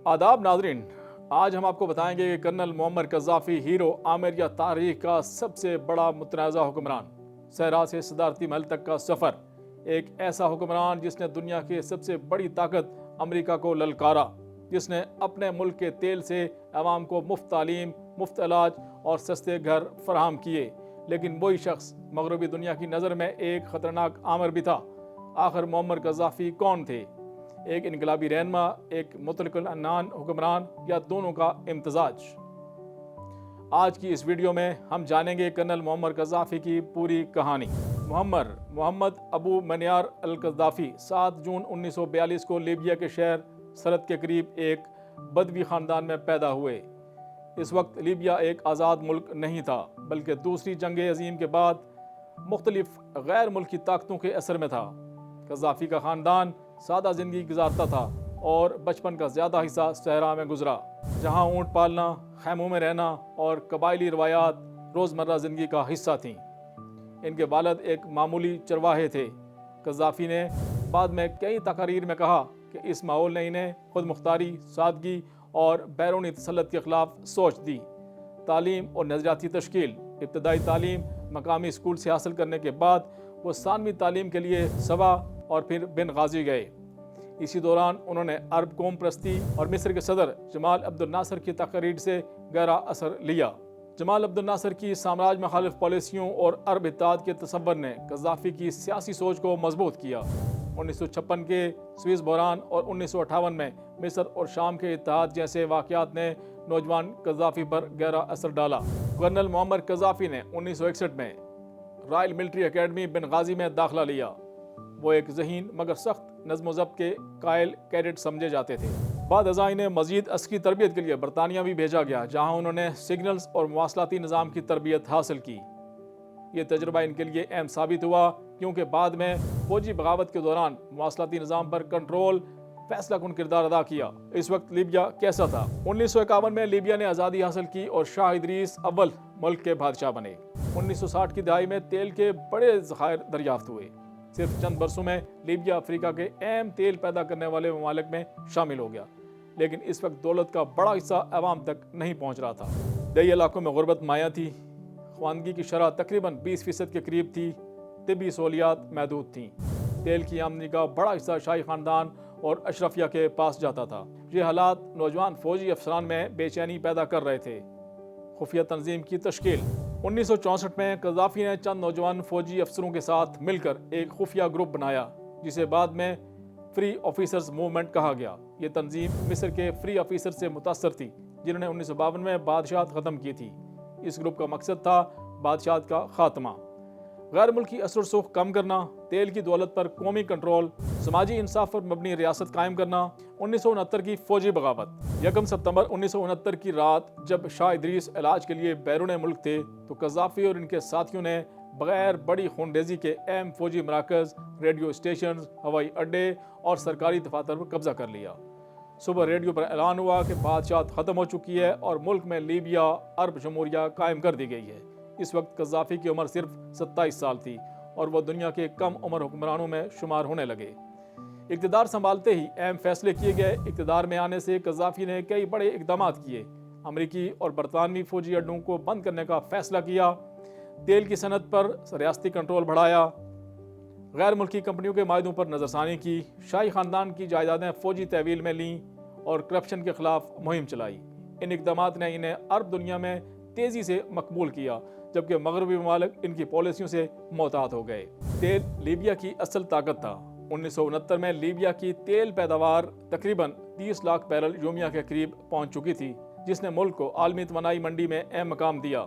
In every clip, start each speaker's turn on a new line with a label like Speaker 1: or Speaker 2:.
Speaker 1: आदाब नाजरीन, आज हम आपको बताएंगे कि कर्नल मोअम्मर कज़ाफ़ी हीरो आमिर या तारीख का सबसे बड़ा मुतनाज़ा हुक्मरान, सहरा से सदारती महल तक का सफ़र, एक ऐसा हुक्मरान जिसने दुनिया की सबसे बड़ी ताकत अमेरिका को ललकारा, जिसने अपने मुल्क के तेल से अवाम को मुफ्त तालीम, मुफ्त इलाज और सस्ते घर फराहम किए। लेकिन वही शख्स मगरबी दुनिया की नज़र में एक ख़तरनाक आमिर भी था। आखिर मोअम्मर कज़ाफ़ी कौन थे? एक इनकलाबी रहनमा, एक मुतलक़िल अन्नान हुक्मरान, या दोनों का इम्तजाज? आज की इस वीडियो में हम जानेंगे कर्नल मोअम्मर कज़ाफ़ी की पूरी कहानी। मोहम्मद अबू मनियार अल कज़ाफ़ी 7 जून 1942 को लीबिया के शहर सरत के करीब एक बदवी ख़ानदान में पैदा हुए। इस वक्त लीबिया एक आज़ाद मुल्क नहीं था, बल्कि दूसरी जंग अज़ीम के बाद मुख्तलिफ गैर मुल्की ताकतों के असर में था। कज़ाफ़ी का ख़ानदान सादा ज़िंदगी गुजारता था और बचपन का ज़्यादा हिस्सा सहरा में गुजरा, जहाँ ऊँट पालना, खैमों में रहना और कबायली रवायात रोज़मर्रा ज़िंदगी का हिस्सा थीं। इनके वालिद एक मामूली चरवाहे थे। कज़ाफ़ी ने बाद में कई तकारीर में कहा कि इस माहौल ने इन्हें खुद मुख्तारी, सादगी और बैरूनी तसल्लुत के ख़िलाफ़ सोच दी। तालीम और नज़रियाती तश्कील। इब्तदाई तालीम मकामी स्कूल से हासिल करने के बाद वो सानवी तालीम के लिए सबा और फिर बिन गाजी गए। इसी दौरान उन्होंने अरब कौम परस्ती और मिस्र के सदर जमाल अब्दुल नासर की तकरीर से गहरा असर लिया। जमाल अब्दुल नासर की साम्राज्य मुखालिफ पॉलिसियों और अरब इत्तेहाद के तसव्वुर ने कज़ाफ़ी की सियासी सोच को मजबूत किया। 1956 के स्विस बहरान और 1958 में मिस्र और शाम के इत्तेहाद जैसे वाक़यात ने नौजवान कज़ाफ़ी पर गहरा असर डाला। कर्नल मोअम्मर कज़ाफ़ी ने 1961 में रॉयल मिलिट्री अकेडमी बेनगाज़ी में दाखिला लिया। वो एक ज़हीन मगर सख्त नज़्म ज़ब्त के कायल कैडेट समझे जाते थे। बाद अज़ां इन्हें मज़ीद अस्करी तरबियत के लिए बरतानिया भी भेजा गया, जहाँ उन्होंने सिग्नल्स और मवासलाती निज़ाम की तरबियत हासिल की। ये तजुर्बा इनके लिए अहम साबित हुआ, क्योंकि बाद में फौजी बगावत के दौरान मवासलाती निज़ाम पर कंट्रोल फैसला कुन किरदार अदा किया। इस वक्त लीबिया कैसा था? 1951 में लीबिया ने आज़ादी हासिल की और शाह इदरीस अव्वल मुल्क के बादशाह बने। 1960 की दहाई में तेल के बड़े ज़खायर दरियाफ्त हुए। सिर्फ चंद बरसों में लीबिया अफ्रीका के अहम तेल पैदा करने वाले ममालिक में शामिल हो गया, लेकिन इस वक्त दौलत का बड़ा हिस्सा अवाम तक नहीं पहुँच रहा था। कई इलाकों में गुर्बत माया थी, ख्वानगी की शरह तकरीबन 20% के करीब थी, तिब्बी सहूलियात महदूद थीं। तेल की आमदनी का बड़ा हिस्सा शाही ख़ानदान और अशरफिया के पास जाता था। ये हालात नौजवान फौजी अफसरान में बेचैनी पैदा कर रहे थे। खुफिया तंजीम की तश्कील। 1964 में कज़ाफ़ी ने चंद नौजवान फौजी अफसरों के साथ मिलकर एक खुफिया ग्रुप बनाया, जिसे बाद में फ्री ऑफिसर्स मूवमेंट कहा गया। ये तंजीम मिस्र के फ्री ऑफिसर से मुतासर थी, जिन्होंने 1952 में बादशाहत ख़त्म की थी। इस ग्रुप का मकसद था बादशाहत का खात्मा, गैर मुल्की असर सुख कम करना, तेल की दौलत पर कौमी कंट्रोल, समाजी इंसाफ पर मबनी रियासत कायम करना। 1969 की फौजी बगावत। 1 सितंबर 1969 की रात जब शाह इदरीस इलाज के लिए बैरून मुल्क थे, तो कज़ाफ़ी और इनके साथियों ने बगैर बड़ी खूनरेजी के अहम फौजी मराकज़, रेडियो स्टेशन, हवाई अड्डे और सरकारी दफातर पर कब्जा कर लिया। सुबह रेडियो पर ऐलान हुआ कि बादशाहत ख़त्म हो चुकी है और मुल्क में लीबिया अरब जमहूरिया कायम कर दी गई है। इस वक्त कज़ाफ़ी की उम्र सिर्फ 27 साल थी और वह दुनिया के कम उम्र हुक्मरानों में शुमार होने लगे। इक़्तिदार संभालते ही अहम फैसले किए गए। इक़्तिदार में आने से कज़ाफ़ी ने कई बड़े इक़दाम किए। अमरीकी और बरतानवी फौजी अड्डों को बंद करने का फैसला किया, तेल की सनत पर रियासती कंट्रोल बढ़ाया, गैर मुल्की कंपनियों के मायदों पर नज़रसानी की, शाही ख़ानदान की जायदादें फौजी तहवील में लीं और करप्शन के ख़िलाफ़ मुहिम चलाई। इन इक़दामात ने इन्हें अरब दुनिया में तेज़ी से मकबूल किया, जबकि मगरबी ममालिक इनकी पॉलिसियों से मोहतात हो गए। तेल लीबिया की असल ताकत था। 1969 में लीबिया की तेल पैदावार तकरीबन 30 लाख बैरल योमिया के करीब पहुंच चुकी थी, जिसने मुल्क को आलमी तवानाई मंडी में अहम मकाम दिया।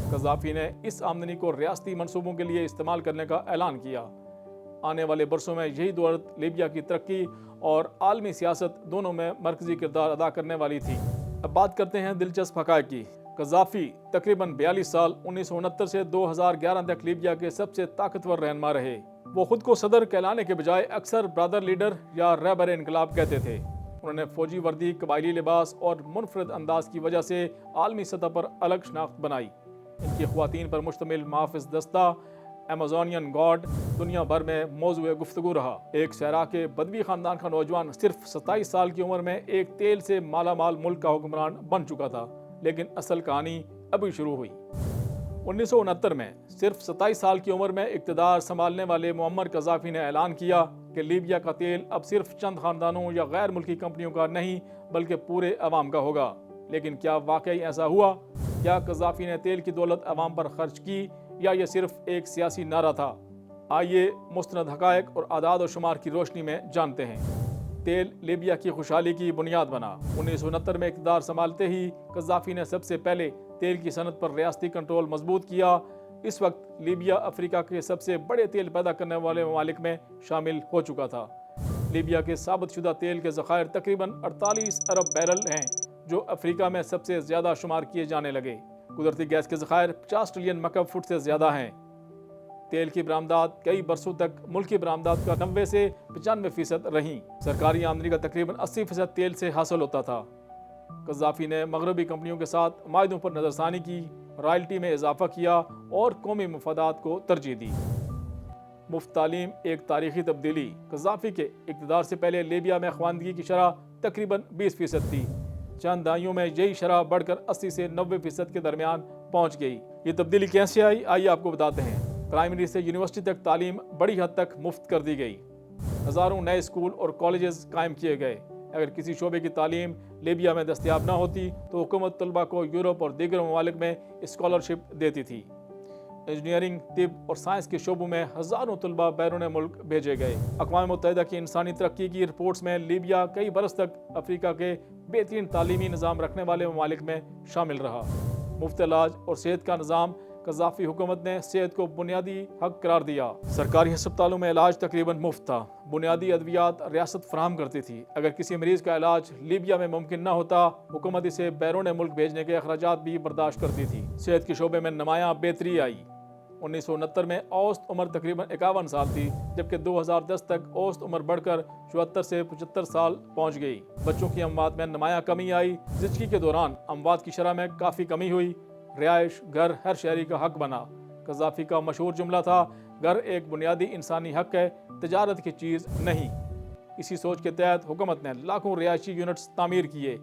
Speaker 1: कज़ाफ़ी ने इस आमदनी को रियासती मनसूबों के लिए इस्तेमाल करने का ऐलान किया। आने वाले बरसों में यही दौलत लीबिया की तरक्की और आलमी सियासत दोनों में मरकजी किरदार अदा करने वाली थी। अब बात करते हैं दिलचस्प हक़ाइक़ की। कज़ाफ़ी तकरीबन 42 साल 1969 से 2011 तक लीबिया के सबसे ताकतवर रहनुमा रहे। वो खुद को सदर कहलाने के बजाय अक्सर ब्रदर लीडर या रहबर इनकलाब कहते थे। उन्होंने फौजी वर्दी, कबायली लिबास और मुनफरद अंदाज की वजह से आलमी सतह पर अलग शनाख्त बनाई। इनकी ख़वातीन पर मुश्तमिल मुहाफ़िज़ दस्ता ایمیزونین گاڈ دنیا بھر میں موضوع گفتگو رہا۔ ایک صحرا کے بدوی خاندان کا نوجوان صرف 27 سال کی عمر میں ایک تیل سے مالا مال ملک کا حکمران بن چکا تھا، لیکن اصل کہانی ابھی شروع ہوئی۔ 1969 میں صرف 27 سال کی عمر میں اقتدار سنبھالنے والے معمر قذافی نے اعلان کیا کہ لیبیا کا تیل اب صرف چند خاندانوں یا غیر ملکی کمپنیوں کا نہیں بلکہ پورے عوام کا ہوگا۔ لیکن کیا واقعی ایسا ہوا؟ کیا قذافی نے تیل کی دولت عوام پر خرچ کی یا یہ صرف ایک سیاسی نعرہ تھا؟ آئیے مستند حقائق اور اعداد و شمار کی روشنی میں جانتے ہیں۔ تیل لیبیا کی خوشحالی کی بنیاد بنا۔ 1969 میں اقتدار سنبھالتے ہی قذافی نے سب سے پہلے تیل کی صنعت پر ریاستی کنٹرول مضبوط کیا۔ اس وقت لیبیا افریقہ کے سب سے بڑے تیل پیدا کرنے والے ممالک میں شامل ہو چکا تھا۔ لیبیا کے ثابت شدہ تیل کے ذخائر تقریباً 48 ارب بیرل ہیں، جو افریقہ میں سب سے زیادہ شمار کیے جانے لگے۔ قدرتی گیس کے ذخائر 50 ٹریلین مکعب فٹ سے زیادہ ہیں۔ تیل کی برآمدات کئی برسوں تک ملکی برآمدات کا 90 سے 95% رہیں۔ سرکاری آمدنی کا تقریباً 80% تیل سے حاصل ہوتا تھا۔ قذافی نے مغربی کمپنیوں کے ساتھ معاہدوں پر نظر ثانی کی، رائلٹی میں اضافہ کیا اور قومی مفادات کو ترجیح دی۔ مفت تعلیم ایک تاریخی تبدیلی۔ قذافی کے اقتدار سے پہلے لیبیا میں خواندگی کی شرح تقریباً 20% تھی۔ چند دہائیوں میں یہی شرح بڑھ کر 80 سے 90% کے درمیان پہنچ گئی۔ یہ تبدیلی کیسے آئی؟ آئیے آپ کو بتاتے ہیں۔ پرائمری سے یونیورسٹی تک تعلیم بڑی حد تک مفت کر دی گئی۔ ہزاروں نئے اسکول اور کالجز قائم کیے گئے۔ اگر کسی شعبے کی تعلیم لیبیا میں دستیاب نہ ہوتی تو حکومت طلباء کو یورپ اور دیگر ممالک میں اسکالرشپ دیتی تھی۔ انجینئرنگ، طب اور سائنس کے شعبوں میں ہزاروں طلباء بیرون ملک بھیجے گئے۔ اقوام متحدہ کی انسانی ترقی کی رپورٹس میں لیبیا کئی برس تک افریقہ کے بہترین تعلیمی نظام رکھنے والے ممالک میں شامل رہا۔ مفت علاج اور صحت کا نظام۔ قذافی حکومت نے صحت کو بنیادی حق قرار دیا۔ سرکاری ہسپتالوں میں علاج تقریباً مفت تھا۔ بنیادی ادویات ریاست فراہم کرتی تھی۔ اگر کسی مریض کا علاج لیبیا میں ممکن نہ ہوتا، حکومت اسے بیرون ملک بھیجنے کے اخراجات بھی برداشت کرتی تھی۔ صحت کے شعبے میں نمایاں بہتری آئی۔ 1969 میں اوسط عمر تقریباً 51 سال تھی، جبکہ 2010 تک اوسط عمر بڑھ کر 74 سے 75 سال پہنچ گئی۔ بچوں کی اموات میں نمایاں کمی آئی۔ زچگی کے دوران اموات کی شرح میں کافی کمی ہوئی۔ رہائش گھر ہر شہری کا حق بنا۔ قذافی کا مشہور جملہ تھا، گھر ایک بنیادی انسانی حق ہے، تجارت کی چیز نہیں۔ اسی سوچ کے تحت حکومت نے لاکھوں رہائشی یونٹس تعمیر کیے۔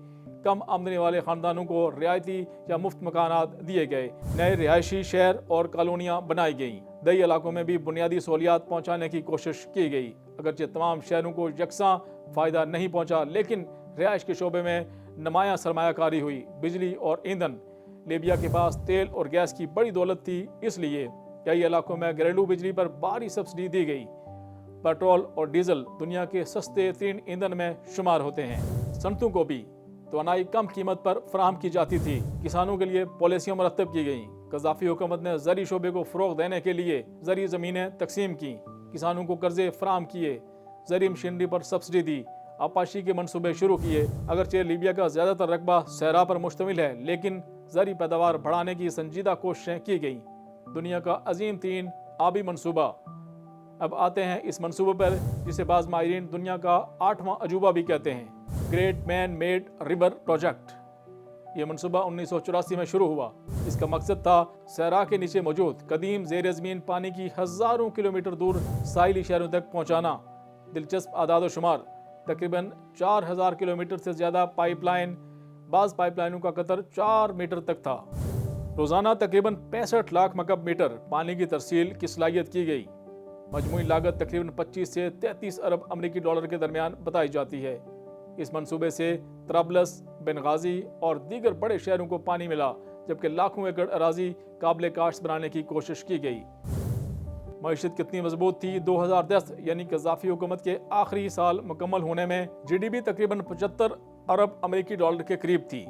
Speaker 1: کم آمدنی والے خاندانوں کو رعایتی یا مفت مکانات دیے گئے۔ نئے رہائشی شہر اور کالونیاں بنائی گئیں۔ دیہی علاقوں میں بھی بنیادی سہولیات پہنچانے کی کوشش کی گئی۔ اگرچہ تمام شہروں کو یکساں فائدہ نہیں پہنچا، لیکن رہائش کے شعبے میں نمایاں سرمایہ کاری ہوئی۔ بجلی اور ایندھن۔ لیبیا کے پاس تیل اور گیس کی بڑی دولت تھی، اس لیے کئی علاقوں میں گھریلو بجلی پر بھاری سبسڈی دی گئی۔ پیٹرول اور ڈیزل دنیا کے سستے ترین ایندھن میں شمار ہوتے ہیں۔ صنعتوں کو بھی توانائی کم قیمت پر فراہم کی جاتی تھی۔ کسانوں کے لیے پالیسیاں مرتب کی گئیں۔ قذافی حکومت نے زرعی شعبے کو فروغ دینے کے لیے زرعی زمینیں تقسیم کیں، کسانوں کو قرضے فراہم کیے، زرعی مشینری پر سبسڈی دی، آبپاشی کے منصوبے شروع کیے۔ اگرچہ لیبیا کا زیادہ تر رقبہ صحرا پر مشتمل ہے، لیکن زرعی پیداوار بڑھانے کی سنجیدہ کوششیں کی گئیں۔ دنیا کا عظیم ترین آبی منصوبہ۔ اب آتے ہیں اس منصوبے پر، جسے بعض ماہرین دنیا کا 8واں عجوبہ بھی کہتے ہیں، great man made river project. یہ منصوبہ 1984 میں شروع ہوا۔ اس کا مقصد تھا صحرا کے نیچے موجود قدیم زیر زمین پانی کی ہزاروں کلومیٹر دور ساحلی شہروں تک پہنچانا۔ دلچسپ اعداد و شمار: تقریباً 4000 کلومیٹر سے زیادہ پائپ لائن، بعض پائپ لائنوں کا قطر 4 میٹر تک تھا۔ روزانہ تقریباً 65 لاکھ مکعب میٹر پانی کی ترسیل کی صلاحیت کی گئی۔ مجموعی لاگت تقریباً 25 سے 33 ارب امریکی ڈالر کے درمیان بتائی جاتی ہے۔ اس منصوبے سے طرابلس، بنغازی اور دیگر بڑے شہروں کو پانی ملا، جبکہ لاکھوں ایکڑ اراضی قابل کاشت بنانے کی کوشش کی گئی۔ معیشت کتنی مضبوط تھی؟ 2010 یعنی قذافی حکومت کے آخری سال مکمل ہونے میں جی ڈی پی تقریباً 75 ارب امریکی ڈالر کے قریب تھی۔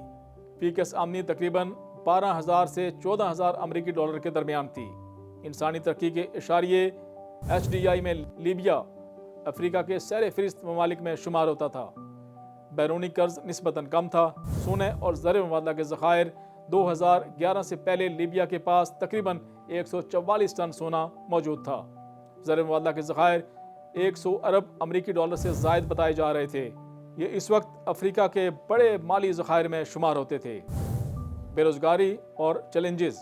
Speaker 1: فی کس آمدنی تقریباً 12,000 سے 14,000 امریکی ڈالر کے درمیان تھی۔ انسانی ترقی کے اشاریے HDI میں لیبیا افریقہ کے سیر فہرست ممالک میں شمار ہوتا تھا۔ بیرونی قرض نسبتاً کم تھا۔ سونے اور زر مبادلہ کے ذخائر: 2011 سے پہلے لیبیا کے پاس تقریباً 144 ٹن سونا موجود تھا۔ زر مبادلہ کے ذخائر 100 ارب امریکی ڈالر سے زائد بتائے جا رہے تھے۔ یہ اس وقت افریقہ کے بڑے مالی ذخائر میں شمار ہوتے تھے۔ بے روزگاری اور چیلنجز: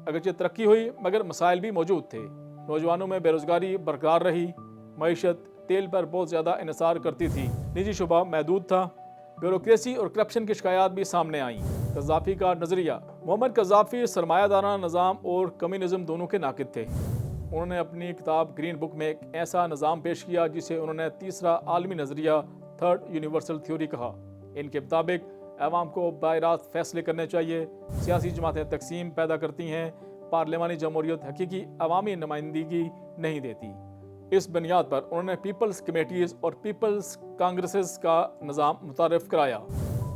Speaker 1: اگرچہ ترقی ہوئی مگر مسائل بھی موجود تھے۔ नौजवानों में बेरोजगारी बरकरार रही, मईशत तेल पर बहुत ज़्यादा इन्हिसार करती थी, निजी शुबा महदूद था, ब्यूरोक्रेसी और करप्शन की शिकायत भी सामने आईं। कज़ाफ़ी का नज़रिया। मोहम्मद कज़ाफ़ी सरमायादाराना निज़ाम और कम्युनिज़म दोनों के नाक़िद थे। उन्होंने अपनी किताब ग्रीन बुक में एक ऐसा निज़ाम पेश किया जिसे उन्होंने तीसरा आलमी नज़रिया, थर्ड यूनिवर्सल थ्योरी कहा। इनके मुताबिक अवाम को बायरात फैसले करने चाहिए, सियासी जमातें तकसीम पैदा करती हैं, पार्लिमानी जमहूरियत हकीकी अवामी नुमाइंदगी नहीं देती। इस बुनियाद पर उन्होंने पीपल्स कमेटीज़ और पीपल्स कांग्रेसेस का निज़ाम मुतारफ़ कराया।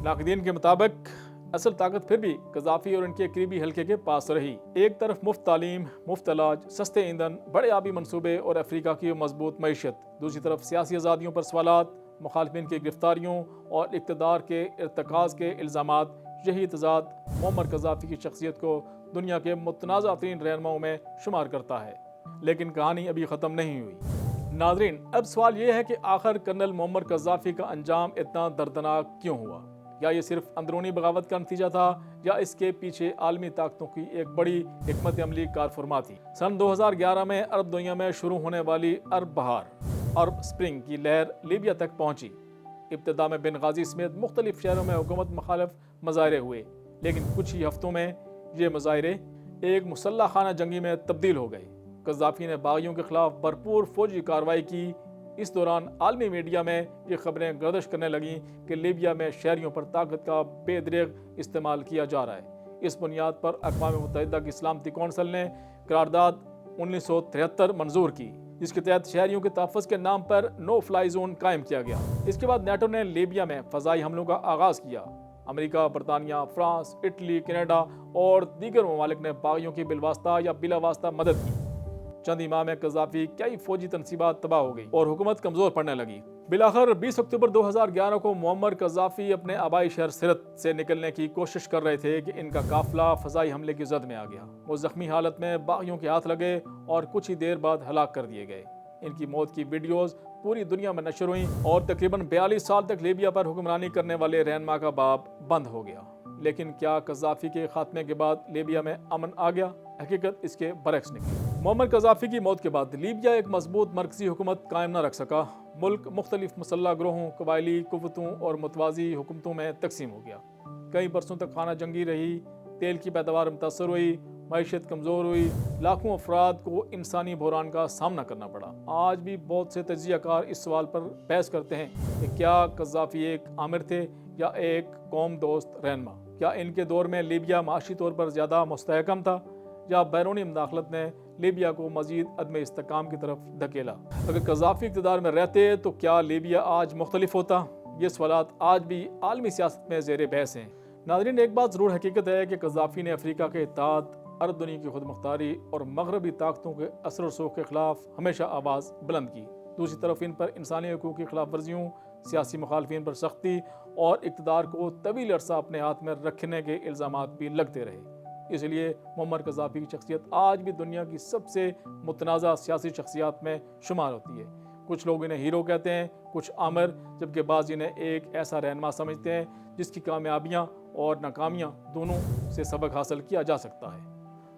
Speaker 1: नाक़दीन के मुताबिक असल ताकत फिर भी कज़ाफ़ी और इनके करीबी हल्के के पास रही। एक तरफ मुफ्त तालीम, मुफ्त इलाज, सस्ते ईंधन, बड़े आबी मनसूबे और अफ्रीका की मजबूत मईशत, दूसरी तरफ सियासी आज़ादियों पर सवालात, मुखालिफिन की गिरफ्तारियों और इक़्तिदार के इर्तिकाज़ के इल्ज़ामात। यही तज़ाद मोहम्मद कज़ाफ़ी की शख्सियत को दुनिया के मुतनाज़ा तरीन रहनुमाओं में शुमार करता है। लेकिन कहानी अभी ख़त्म नहीं हुई। नाज़रीन, अब सवाल ये है कि आखिर कर्नल मोहम्मद कज़ाफ़ी का अंजाम इतना दर्दनाक क्यों हुआ? या ये सिर्फ अंदरूनी बगावत का नतीजा था, या इसके पीछे आलमी ताकतों की एक बड़ी हिकमत अमली कारफरमा थी? सन 2011 में अरब दुनिया में शुरू होने वाली अरब बहार, अरब स्प्रिंग की लहर लीबिया तक पहुंची। इब्तिदा में बेनगाजी समेत मुख्तलिफ शहरों में हुकूमत मुखालिफ मुजाहरे हुए, लेकिन कुछ ही हफ्तों में ये मुजाहरे एक मुसल्लह खाना जंगी में तब्दील हो गए। कज़ाफ़ी ने बागियों के खिलाफ भरपूर फौजी कार्रवाई की। इस दौरान आलमी मीडिया में ये खबरें गर्दिश करने लगीं कि लीबिया में शहरियों पर ताकत का बेदरेग इस्तेमाल किया जा रहा है। इस बुनियाद पर अक़वाम मुत्तहिदा की सलामती कौंसिल ने करारदाद 1973 मंजूर की, जिसके तहत शहरियों के तहफ़्फ़ुज़ के नाम पर नो फ्लाई जोन कायम किया गया। इसके बाद नेटो ने लीबिया में फ़ज़ाई हमलों का आगाज़ किया। अमेरिका, बरतानिया, फ्रांस, इटली, कनाडा और दीगर ममालिक ने बागियों की बिलवास्ता या बिलावास्ता मदद की। चंद ही माह में कज़ाफ़ी कई फौजी तनसीबात तबाह हो गई और हुकूमत कमज़ोर पड़ने लगी। बिलाखिर 20 अक्टूबर 2011 को मोहम्मद कज़ाफ़ी अपने आबाई शहर सिरत से निकलने की कोशिश कर रहे थे कि इनका काफिला फ़ज़ाई हमले की जद में आ गया। वो ज़ख्मी हालत में बागियों के हाथ लगे और कुछ ही देर बाद हलाक कर दिए गए। इनकी मौत की वीडियोज़ पूरी दुनिया में नशर हुई और तकरीबन 42 साल तक लीबिया पर हुक्मरानी करने वाले रहनुमा का बाब बंद हो गया। लेकिन क्या कज़ाफ़ी के खात्मे के बाद लीबिया में अमन आ गया? हकीकत इसके बरक्स निकली। मोहम्मद कज़ाफ़ी की मौत के बाद लीबिया एक मजबूत मरकज़ी हुकूमत कायम न रख सका। मुल्क मुख्तलिफ मुसल्लह ग्रोहों, कबायली कुव्वतों और मुतवाज़ी हुकूमतों में तकसीम हो गया। कई बरसों तक खाना जंगी रही, तेल की पैदावार मुतासर हुई, मईशत कमज़ोर हुई, लाखों अफराद को इंसानी बहरान का सामना करना पड़ा। आज भी बहुत से तजियाकार इस सवाल पर बहस करते हैं कि क्या कज़ाफ़ी एक आमिर थे या एक कौम दोस्त रहनुमा? क्या इनके दौर में लीबिया माशी तौर पर ज़्यादा मुस्तहकम था, या बैरूनी मुदाखलत ने लीबिया को मज़ीद अदम इस्तेकाम की तरफ धकेला? अगर कज़ाफ़ी इक़्तिदार में रहते तो क्या लीबिया आज मुख्तलिफ होता? ये सवालात आज भी आलमी सियासत में ज़ेर बहस हैं। नाज़रीन, एक बात ज़रूर हकीकत है कि कज़ाफ़ी ने अफ्रीका के इत्तेहाद, अरब दुनिया की खुद मुख्तारी और मगरबी ताकतों के असर रसूख के खिलाफ हमेशा आवाज़ बुलंद की। दूसरी तरफ इन पर इंसानी हकूक़ की खिलाफ वर्जियों, सियासी मुखालफिन पर सख्ती और इक़्तिदार को तवील अरसा अपने हाथ में रखने के इल्ज़ामात भी लगते रहे। इसलिए मोहम्मद कज़ाफ़ी की शख्सियत आज भी दुनिया की सबसे मुतनाज़ा सियासी शख्सियात में शुमार होती है। कुछ लोग इन्हें हीरो कहते हैं, कुछ आमिर, जबकि बाज़ इन्हें एक ऐसा रहनुमा समझते हैं जिसकी कामयाबियाँ और नाकामियाँ दोनों से सबक हासिल किया जा सकता है।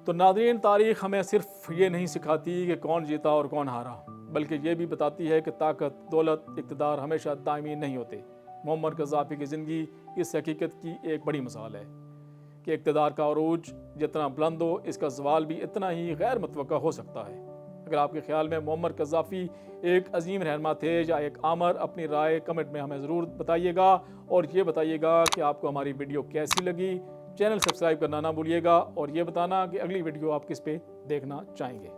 Speaker 1: तो नाज़रीन, तारीख़ हमें सिर्फ ये नहीं सिखाती कि कौन जीता और कौन हारा, बल्कि ये भी बताती है कि ताकत, दौलत, इक़्तिदार हमेशा दायमी नहीं होते। मोहम्मद कज़ाफ़ी की ज़िंदगी इस हकीकत की एक बड़ी मिसाल है कि इक़्तिदार का अरूज जितना बुलंद हो, इसका ज़वाल भी इतना ही गैर मुतवक्का हो सकता है। अगर आपके ख्याल में मोहम्मद कज़ाफ़ी एक अजीम रहनुमा थे या एक आमर, अपनी राय कमेंट में हमें ज़रूर बताइएगा। और ये बताइएगा कि आपको हमारी वीडियो कैसी लगी। चैनल सब्सक्राइब करना ना भूलिएगा और ये बताना कि अगली वीडियो आप किस पे देखना चाहेंगे।